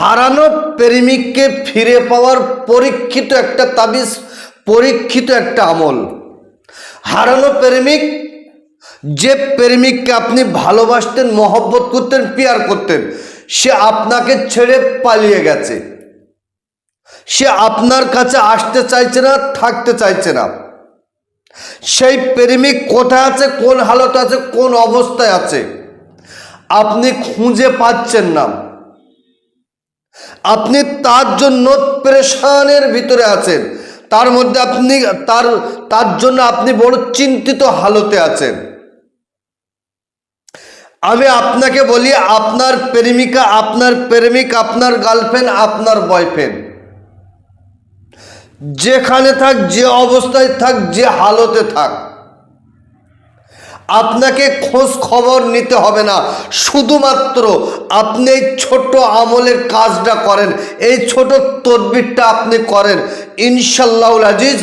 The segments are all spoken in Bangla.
হারানো প্রেমিককে ফিরে পাওয়ার পরীক্ষিত একটা তাবিজ, পরীক্ষিত একটা আমল। হারানো প্রেমিক, যে প্রেমিককে আপনি ভালোবাসতেন, মহব্বত করতেন, পিয়ার করতেন, সে আপনাকে ছেড়ে পালিয়ে গেছে, সে আপনার কাছে আসতে চাইছে না, থাকতে চাইছে না। সেই প্রেমিক কোথায় আছে, কোন হালতে আছে, কোন অবস্থায় আছে আপনি খুঁজে পাচ্ছেন না। আপনি তার জন্য পেরেশানের ভিতরে আছেন, তার মধ্যে আপনি তার জন্য আপনি বড় চিন্তিত হালতে আছেন। আমি আপনাকে বলি, আপনার প্রেমিকা, আপনার প্রেমিক, আপনার গার্লফ্রেন্ড, আপনার বয়ফ্রেন্ড যেখানে থাক, যে অবস্থায় থাক, যে হালতে থাক, আপনাকে খোঁজ খবর নিতে হবে না। শুধুমাত্র আপনি এই ছোট আমলের কাজটা করেন, এই ছোট তদবিরটা আপনি করেন, ইনশাল্লাহুল আজিজ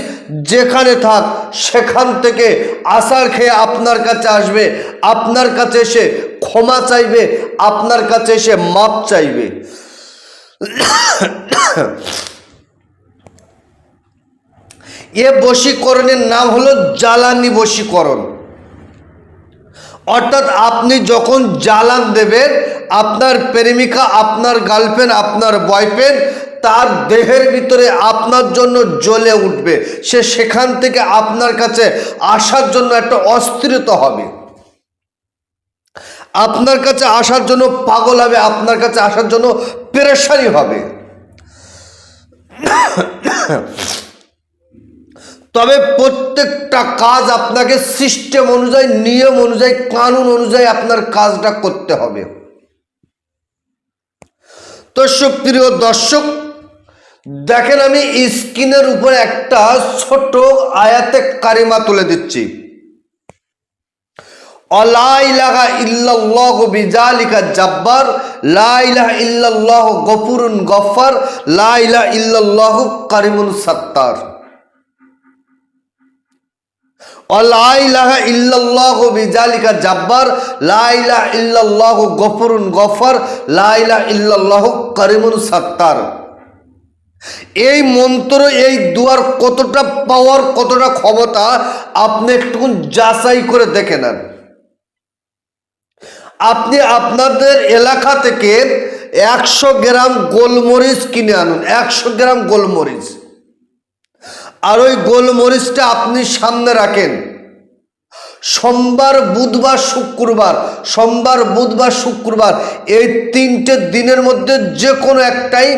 যেখানে থাক সেখান থেকে আছাড় খেয়ে আপনার কাছে আসবে, আপনার কাছে এসে ক্ষমা চাইবে, আপনার কাছে এসে মাপ চাইবে। এ বশীকরণের নাম হলো জ্বালানি বশীকরণ। অর্থাৎ আপনি যখন জ্বালান দেবেন, আপনার প্রেমিকা, আপনার গার্লফ্রেন্ড, আপনার বয়ফ্রেন্ড তার দেহের ভিতরে আপনার জন্য জ্বলে উঠবে, সে সেখান থেকে আপনার কাছে আসার জন্য একটা অস্থিরতা হবে, আপনার কাছে আসার জন্য পাগল হবে, আপনার কাছে আসার জন্য পেরেশানি হবে। তবে প্রত্যেকটা কাজ আপনাকে সিস্টেম অনুযায়ী, নিয়ম অনুযায়ী, কানুন অনুযায়ী আপনার কাজটা করতে হবে। তো সুপ্রিয় দর্শক, দেখেন আমি স্ক্রিনের উপরে একটা ছোট আয়াতে কারিমা তুলে দিচ্ছি। লা ইলাহা ইল্লাল্লাহু বিজালিকা জাব্বার, লা ইলাহা ইল্লাল্লাহু গফুরুন গফফার, লা ইলাহা ইল্লাল্লাহু কারিমুন সাত্তার। লা ইলাহা ইল্লাল্লাহু বিজালিকা জাব্বার, লা ইলাহা ইল্লাল্লাহু গফুরুন গফফার, লা ইলাহা ইল্লাল্লাহু কারিমুন সাত্তার। এই মন্ত্র, এই দুয়ার কতটা পাওয়ার, কতটা ক্ষমতা আপনি একটু যাচাই করে দেখে নেন। আপনি আপনাদের এলাকা থেকে 100 গ্রাম গোলমরিচ কিনে আনুন, 100 গ্রাম গোলমরিচ, আর ওই গোলমরিচটা আপনি সামনে রাখেন। সোমবার, বুধবার, শুক্রবার, সোমবার, বুধবার, শুক্রবার, এই 3টে দিনের মধ্যে যে কোনো একটাই,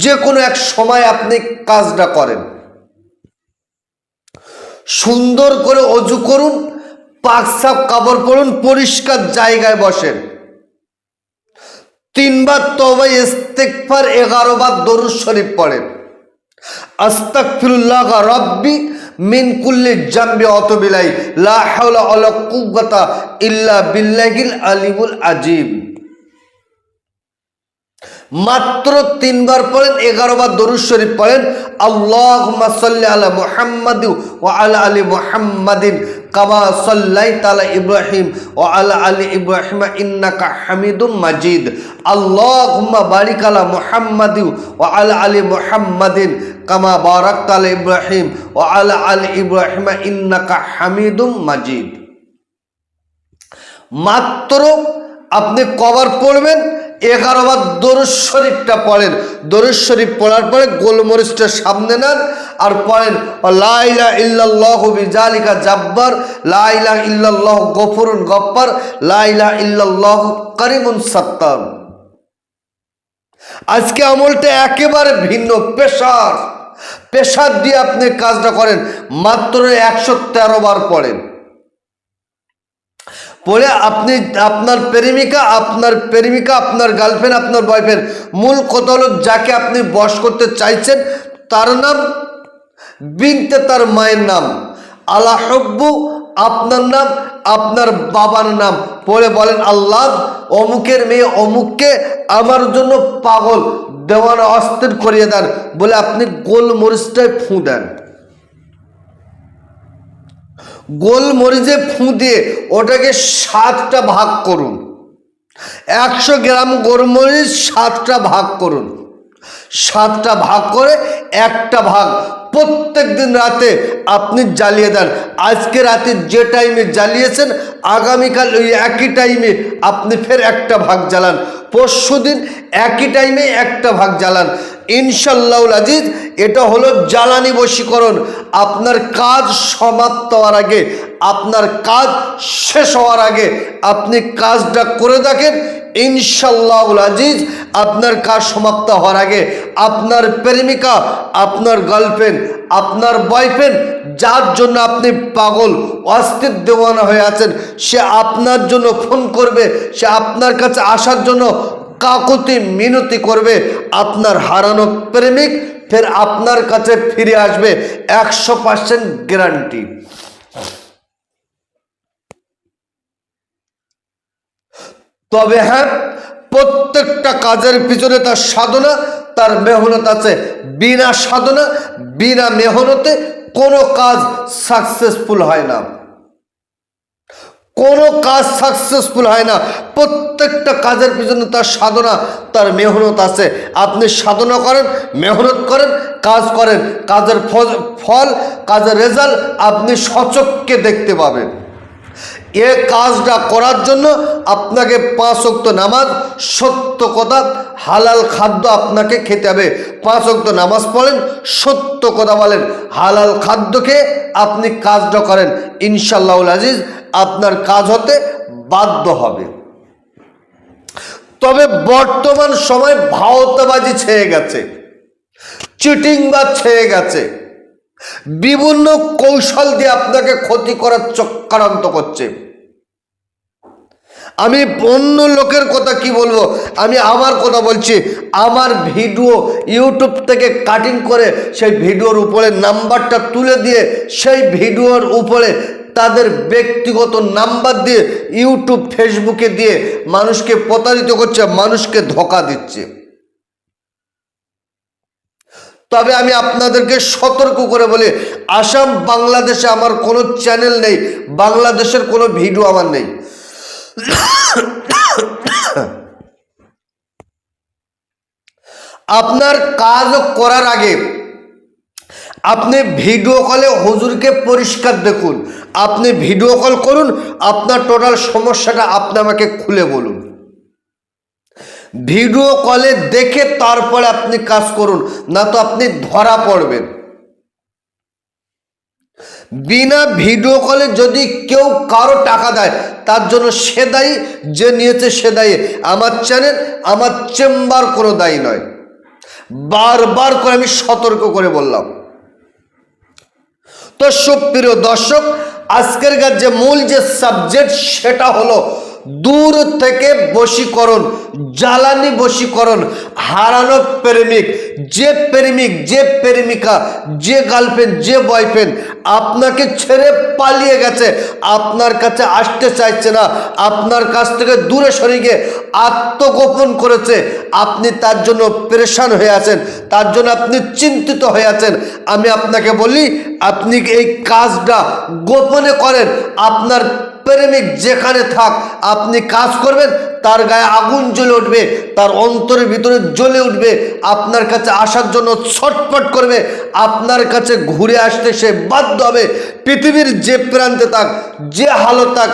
যে কোনো এক সময় আপনি কাজটা করেন। সুন্দর করে অজু করুন, পাক সাফ কাপড় পরুন, পরিষ্কার জায়গায় বসেন। 3 বার তওবা ইস্তেগফার, 11 বার দরুদ শরীফ পড়েন। আস্তাগফিরুল্লাহ রাব্বি মিন কুল্লি জামবি অতবিলাই, লা হাওলা ওয়ালা কুওয়াতা ইল্লা বিল্লাহিল আলিয়ুল আযীম। মাত্র 3 বার পড়েন, 11 বার দরুদ শরীফ পড়েন। আল্লাহুম্মা সাল্লি আলা মুহাম্মাদি ওয়া আলা আলি মুহাম্মাদিন কামা সাল্লাইতা আলা ইব্রাহিম ওয়া আলা আলি ইব্রাহিম ইন্নাকা হামিদুম মাজিদ। আল্লাহুম্মা বারিক আলা মুহাম্মাদি ওয়া আলা আলি মুহাম্মাদিন কামা বারাকতা আলা ইব্রাহিম ওয়া আলা আলি ইব্রাহিম ইন্নাকা হামিদুম মাজিদ। মাত্র আপনি কবার পড়বেন? 11 বার দরুদ শরীফটা পড়েন। দরুদ শরীফ পড়ার পরে গোলমরিচটা সামনে নেন আর পড়েন লা ইলাহা ইল্লাল্লাহু বিজালিকা জাব্বার, লা ইলাহা ইল্লাল্লাহু গফুরুন গফফার, লা ইলাহা ইল্লাল্লাহু কারিমুন সাত্তার। আজকে আমলটা একেবারে ভিন্ন, প্রেসার দিয়ে আপনি কাজটা করেন। মাত্র 113 বার পড়েন। পরে আপনি আপনার প্রেমিকা, আপনার গার্লফ্রেন্ড, আপনার বয়ফ্রেন্ড, মূল কথা হলো যাকে আপনি বশ করতে চাইছেন তার নাম, বিনতে তার মায়ের নাম, আলা হব্বু আপনার নাম, আপনার বাবার নাম, পরে বলেন আল্লাহ অমুকের মেয়ে অমুককে আমার জন্য পাগল দেওয়ানা অস্থির করিয়ে দেন, বলে আপনি গোলমরিচটায় ফুঁ দেন। গোলমরিচে ফুঁ দিয়ে ওটাকে 7টা ভাগ করুন। 100 গ্রাম গোলমরিচ 7টা ভাগ করুন। 7টা ভাগ করে একটা ভাগ প্রত্যেক দিন রাতে আপনি জ্বালিয়ে দেন। আজকে রাতে যে টাইমে জ্বালিয়েছেন আগামীকাল ওই একই টাইমে আপনি ফের একটা ভাগ জ্বালান, পরশুদিন একই টাইমে একটা ভাগ জ্বালান। ইনশাআল্লাহুল আজিজ এটা হলো জ্বালানি বশীকরণ। আপনার কাজ সমাপ্ত হওয়ার আগে, আপনার কাজ শেষ হওয়ার আগে আপনি কাজটা করে দেখেন। ইনশাআল্লাহুল আজিজ আপনার কাজ সমাপ্ত হওয়ার আগে আপনার প্রেমিকা, আপনার গার্লফ্রেন্ড, আপনার বয়ফ্রেন্ড, যার জন্য আপনি পাগল অস্থির দেওয়ানা হয়ে আছেন, সে আপনার জন্য ফোন করবে, সে আপনার কাছে আসার জন্য কাকুতি মিনতি করবে। আপনার হারানো প্রেমিক ফের আপনার কাছে ফিরে আসবে, 100% গ্যারান্টি। তবে হ্যাঁ, প্রত্যেকটা কাজের পিছনে তার সাধনা, তার মেহনত আছে। বিনা সাধনা, বিনা মেহনতে কোনো কাজ সাকসেসফুল হয় না, কোনো কাজ সাকসেসফুল হয় না। প্রত্যেকটা কাজের পিছনে তার সাধনা, তার মেহনত আছে। আপনি সাধনা করেন, মেহনত করেন, কাজ করেন, কাজের ফল, কাজের রেজাল্ট আপনি সচক্ষে দেখতে পাবেন। এ কাজটা করার জন্য আপনাকে 5 ওয়াক্ত নামাজ, সত্য কথা, হালাল খাদ্য আপনাকে খেতে হবে। 5 ওয়াক্ত নামাজ পড়েন, সত্য কথা বলেন, হালাল খাদ্য খেয়ে আপনি কাজটা করেন, ইনশাআল্লাহুল আজিজ আপনার কাজ হতে বাধ্য হবে। তবে বর্তমান সময় ভাওতাবাজি ছেয়ে গেছে, চিটিংবাজ ছেয়ে গেছে, বিভিন্ন কৌশল দিয়ে আপনাকে ক্ষতি করার চক্রান্ত করছে। আমি অন্য লোকের কথা কি বলবো, আমি আমার কথা বলছি। আমার ভিডিও ইউটিউব থেকে কাটিং করে সেই ভিডিওর উপরে নাম্বারটা তুলে দিয়ে সেই ভিডিওর উপরে তাদের ব্যক্তিগত নাম্বার দিয়ে ইউটিউব ফেসবুকে দিয়ে মানুষকে প্রতারিত করছে, মানুষকে ধোঁকা দিচ্ছে। তবে আমি আপনাদেরকে সতর্ক করে বলি, আসাম বাংলাদেশে আমার কোনো চ্যানেল নেই, বাংলাদেশের কোনো ভিডিও আমার নেই। আপনার কাজ করার আগে আপনি ভিডিও কলে হুজুরকে পরিষ্কার দেখুন, আপনি ভিডিও কল করুন, আপনার টোটাল সমস্যাটা আপনি আমাকে খুলে বলুন। ভিডিও কলে দেখে তারপরে আপনি কাজ করুন, না তো আপনি ধরা পড়বেন। বিনা ভিডিও কলে যদি কেউ কারো টাকা দেয় তার জন্য সে দায়ী, যে নিয়েছে সে দায়ী। আমার চ্যানেল, আমার চেম্বার কোনো দায়ী নয়। বারবার করে আমি সতর্ক করে বললাম। তো সুপ্রিয় দর্শক, আজকের যে মূল যে সাবজেক্ট সেটা হলো দূর থেকে বশীকরণ, জ্বালানি বশীকরণ। হারানো প্রেমিক, যে প্রেমিক, যে প্রেমিকা, যে গার্লফ্রেন্ড, যে বয়ফ্রেন্ড আপনাকে ছেড়ে পালিয়ে গেছে, আপনার কাছে আসতে চাইছে না, আপনার কাছ থেকে দূরে সরে গিয়ে আত্মগোপন করেছে, আপনি তার জন্য পেরেশান হয়ে আছেন, তার জন্য আপনি চিন্তিত হয়ে আছেন। আমি আপনাকে বলি, আপনি এই কাজটা গোপনে করেন। আপনার প্রেমিক যেখানে থাক আপনি কাজ করবেন, তার গায়ে আগুন জ্বলে উঠবে, তার অন্তরের ভিতরে জ্বলে উঠবে, আপনার কাছে আসার জন্য ছটফট করবে, আপনার কাছে ঘুরে আসতে সে বাধ্য হবে। পৃথিবীর যে প্রান্তে থাক, যে হালত থাক,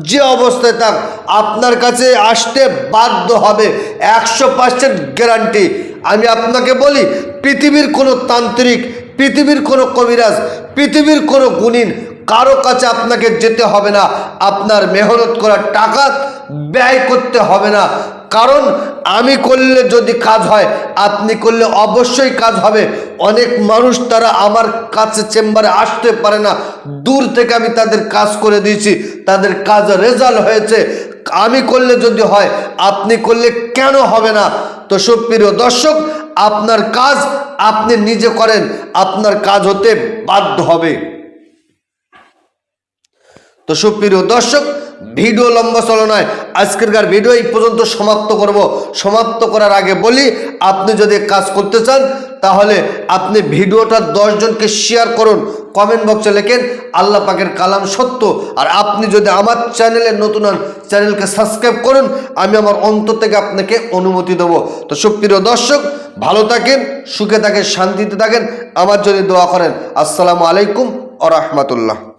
যে অবস্থায় থাক, আপনার কাছে আসতে বাধ্য হবে, 100% গ্যারান্টি। আমি আপনাকে বলি, পৃথিবীর কোনো তান্ত্রিক, পৃথিবীর কোনো কবিরাজ, পৃথিবীর কোনো গুণিন কারো কাছে আপনাকে যেতে হবে না, আপনার মেহনত করার টাকা ব্যয় করতে হবে না। কারণ আমি করলে যদি কাজ হয়, আপনি করলে অবশ্যই কাজ হবে। অনেক মানুষ তারা আমার কাছে চেম্বারে আসতে পারে না, দূর থেকে আমি তাদের কাজ করে দিয়েছি, তাদের কাজ রেজাল্ট হয়েছে। আমি করলে যদি হয়, আপনি করলে কেন হবে না? তো সুপ্রিয় দর্শক, আপনার কাজ আপনি নিজে করেন, আপনার কাজ হতে বাধ্য হবে। তো সুপ্রিয় দর্শক, ভিডিও লম্বা চলো নয়, আজকেরকার ভিডিও এই পর্যন্ত সমাপ্ত করব। সমাপ্ত করার আগে বলি, আপনি যদি কাজ করতে চান তাহলে আপনি ভিডিওটা 10 জনকে শেয়ার করুন, কমেন্ট বক্সে লেখেন আল্লাহ পাকের কালাম সত্য। আর আপনি যদি আমার চ্যানেলে নতুন হন, চ্যানেলকে সাবস্ক্রাইব করুন, আমি আমার অন্তর থেকে আপনাকে অনুমতি দেবো। তো সুপ্রিয় দর্শক, ভালো থাকেন, সুখে থাকেন, শান্তিতে থাকেন, আমার জন্য দোয়া করেন। আসসালামু আলাইকুম ওয়া রাহমাতুল্লাহ।